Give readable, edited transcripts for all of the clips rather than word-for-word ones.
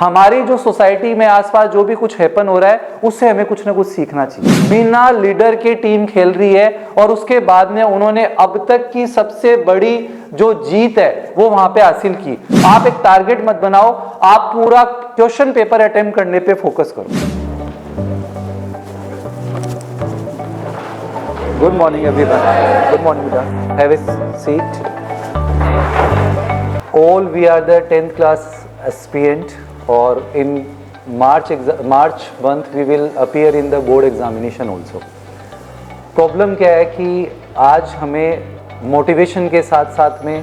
हमारी जो सोसाइटी में आसपास जो भी कुछ हैपन हो रहा है उससे हमें कुछ ना कुछ सीखना चाहिए। बिना लीडर के टीम खेल रही है और उसके बाद में उन्होंने अब तक की सबसे बड़ी जो जीत है वो वहां पे हासिल की। आप एक टारगेट मत बनाओ, आप पूरा क्वेश्चन पेपर अटेम्प्ट करने पे फोकस करो। Good morning everyone. Good morning बेटा, have a seat. All we are the 10th class aspirant, or in March month we will appear in the board examination also. Problem क्या है कि आज हमें motivation के साथ साथ में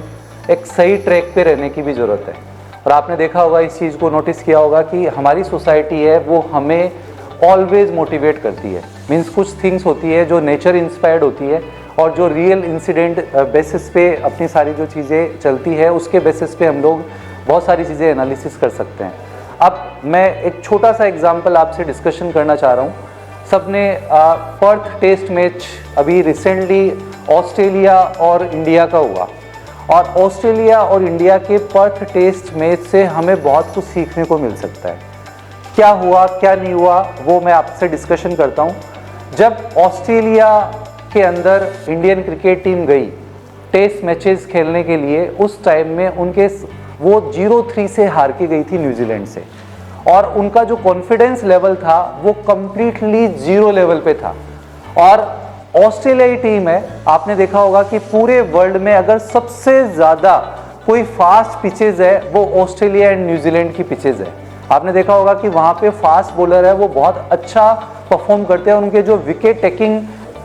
एक सही ट्रैक पे रहने की भी ज़रूरत है। और आपने देखा होगा, इस चीज़ को नोटिस किया होगा कि हमारी सोसाइटी है वो हमें ऑलवेज मोटिवेट करती है। मीन्स कुछ थिंग्स होती है जो नेचर इंस्पायर्ड होती है और जो रियल इंसिडेंट बेसिस पे अपनी सारी जो चीज़ें चलती है उसके बेसिस पे हम लोग बहुत सारी चीज़ें एनालिसिस कर सकते हैं। अब मैं एक छोटा सा एग्जांपल आपसे डिस्कशन करना चाह रहा हूँ। सबने पर्थ टेस्ट मैच अभी रिसेंटली ऑस्ट्रेलिया और इंडिया का हुआ, और ऑस्ट्रेलिया और इंडिया के पर्थ टेस्ट मैच से हमें बहुत कुछ सीखने को मिल सकता है। क्या हुआ क्या नहीं हुआ वो मैं आपसे डिस्कशन करता हूँ। जब ऑस्ट्रेलिया के अंदर इंडियन क्रिकेट टीम गई टेस्ट मैचेस खेलने के लिए, उस टाइम में उनके वो 0-3 से हार के गई थी न्यूजीलैंड से, और उनका जो कॉन्फिडेंस लेवल था वो कंप्लीटली 0 लेवल पे था। और ऑस्ट्रेलियाई टीम है, आपने देखा होगा कि पूरे वर्ल्ड में अगर सबसे ज़्यादा कोई फास्ट पिचेज़ है वो ऑस्ट्रेलिया एंड न्यूजीलैंड की पिचेज़ है। आपने देखा होगा कि वहाँ पे फास्ट बॉलर है वो बहुत अच्छा परफॉर्म करते हैं, उनके जो विकेट टेकिंग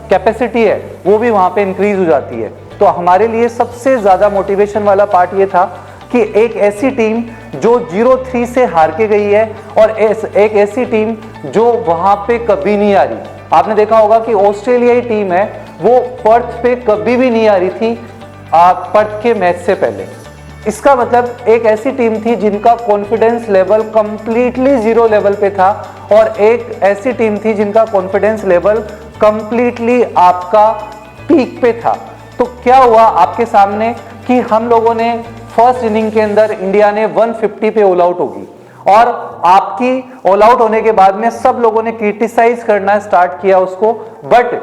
कैपेसिटी है वो भी वहाँ पे इंक्रीज हो जाती है। तो हमारे लिए सबसे ज़्यादा मोटिवेशन वाला पार्ट ये था कि एक ऐसी टीम जो 0-3 से हार के गई है और एक ऐसी टीम जो वहाँ पे कभी नहीं आ रही। आपने देखा होगा कि ऑस्ट्रेलियाई टीम है वो पर्थ पे कभी भी नहीं आ रही थी पर्थ के मैच से पहले। इसका मतलब एक ऐसी टीम थी जिनका कॉन्फिडेंस लेवल कंप्लीटली 0 लेवल पे था, और एक ऐसी टीम थी जिनका कॉन्फिडेंस लेवल कंप्लीटली आपका पीक पे था। तो क्या हुआ आपके सामने कि हम लोगों ने फर्स्ट इनिंग के अंदर इंडिया ने 150 पे ऑल आउट होगी, और आपकी ऑल आउट होने के बाद में सब लोगों ने क्रिटिसाइज करना स्टार्ट किया उसको। बट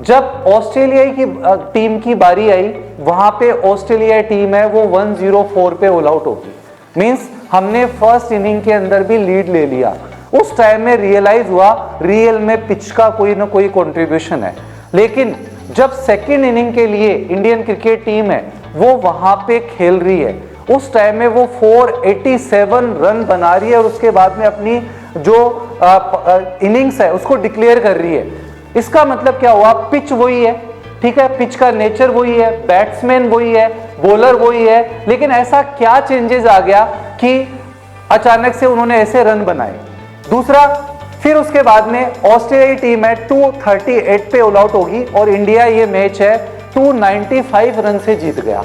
जब ऑस्ट्रेलियाई की टीम की बारी आई, वहां पे ऑस्ट्रेलिया टीम है वो 104 पे ऑल आउट होगी। मींस हमने फर्स्ट इनिंग के अंदर भी लीड ले लिया। उस टाइम में रियलाइज हुआ रियल में पिच का कोई ना कोई कंट्रीब्यूशन है। लेकिन जब सेकेंड इनिंग के लिए इंडियन क्रिकेट टीम है वो वहां पे खेल रही है, उस टाइम में वो 487 रन बना रही है और उसके बाद में अपनी जो इनिंग्स है उसको डिक्लेयर कर रही है। इसका मतलब क्या हुआ, पिच वही है, ठीक है, पिच का नेचर वही है, बैट्समैन वही है, बॉलर वही है, लेकिन ऐसा क्या चेंजेस आ गया कि अचानक से उन्होंने ऐसे रन बनाए। दूसरा, फिर उसके बाद में ऑस्ट्रेलियाई टीम है 238 पे ऑल आउट होगी और इंडिया ये मैच है 295 रन से जीत गया।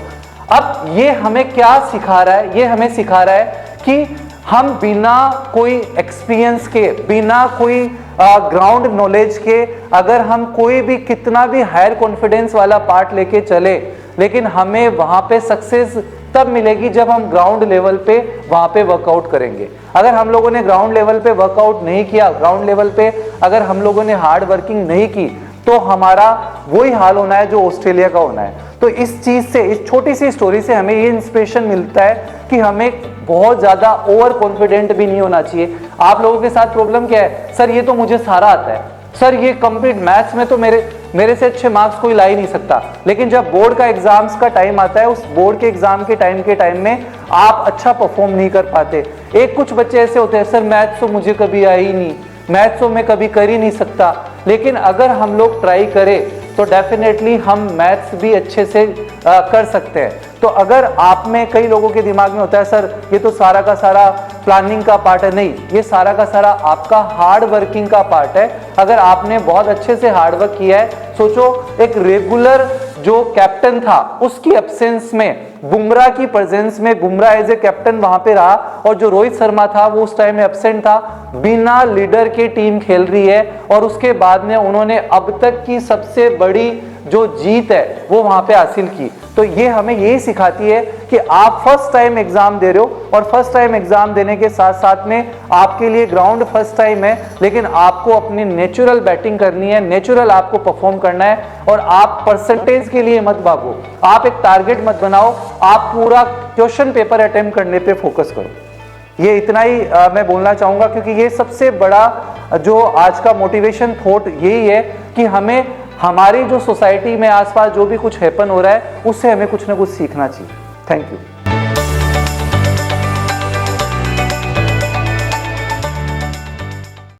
अब ये हमें क्या सिखा रहा है, ये हमें सिखा रहा है कि हम बिना कोई एक्सपीरियंस के, बिना कोई ग्राउंड नॉलेज के, अगर हम कोई भी कितना भी हायर कॉन्फिडेंस वाला पार्ट लेके चले, लेकिन हमें वहां पे सक्सेस तब मिलेगी जब हम ग्राउंड लेवल पे वहां पे वर्कआउट करेंगे। अगर हम लोगों ने ग्राउंड लेवल पे वर्कआउट नहीं किया, ग्राउंड लेवल पे अगर हम लोगों ने हार्ड वर्किंग नहीं की, तो हमारा वही हाल होना है जो ऑस्ट्रेलिया का होना है। तो इस चीज से, इस छोटी सी स्टोरी से हमें ये इंस्पिरेशन मिलता है कि हमें बहुत ज्यादा ओवर कॉन्फिडेंट भी नहीं होना चाहिए। आप लोगों के साथ प्रॉब्लम क्या है, सर ये तो मुझे सारा आता है, सर ये कंप्लीट मैथ्स में तो मेरे से अच्छे मार्क्स कोई ला ही नहीं सकता। लेकिन जब बोर्ड का एग्जाम्स का टाइम आता है, उस बोर्ड के एग्जाम के टाइम में आप अच्छा परफॉर्म नहीं कर पाते। एक कुछ बच्चे ऐसे होते हैं, सर मैथ्स तो मुझे कभी आई ही नहीं, मैथ्स तो मैं कभी कर ही नहीं सकता। लेकिन अगर हम लोग ट्राई करें तो डेफिनेटली हम मैथ्स भी अच्छे से कर सकते हैं। तो अगर आप में, कई लोगों के दिमाग में होता है सर ये तो सारा का सारा प्लानिंग का पार्ट है, नहीं, ये सारा का सारा आपका हार्ड वर्किंग का पार्ट है। अगर आपने बहुत अच्छे से हार्ड वर्क किया है, सोचो एक रेगुलर जो कैप्टन था उसकी एब्सेंस में बुमराह की प्रेजेंस में, बुमराह एज ए कैप्टन वहां पे रहा और जो रोहित शर्मा था वो उस टाइम में एब्सेंट था, बिना लीडर के टीम खेल रही है और उसके बाद में उन्होंने अब तक की सबसे बड़ी जो जीत है वो वहां पे हासिल की। तो ये हमें यही सिखाती है कि आप फर्स्ट टाइम एग्जाम दे रहे हो और फर्स्ट टाइम एग्जाम देने के साथ साथ में आपके लिए ग्राउंड फर्स्ट टाइम है, लेकिन आपको अपनी नेचुरल बैटिंग करनी है, नेचुरल आपको परफॉर्म करना है और आप परसेंटेज के लिए मत भागो, आप एक टारगेट मत बनाओ, आप पूरा क्वेश्चन पेपर अटेम्प्ट करने पे फोकस करो। ये इतना ही मैं बोलना चाहूंगा, क्योंकि ये सबसे बड़ा जो आज का मोटिवेशन थॉट यही है कि हमें हमारी जो सोसाइटी में आसपास जो भी कुछ हैपन हो रहा है उससे हमें कुछ ना कुछ सीखना चाहिए। Thank you.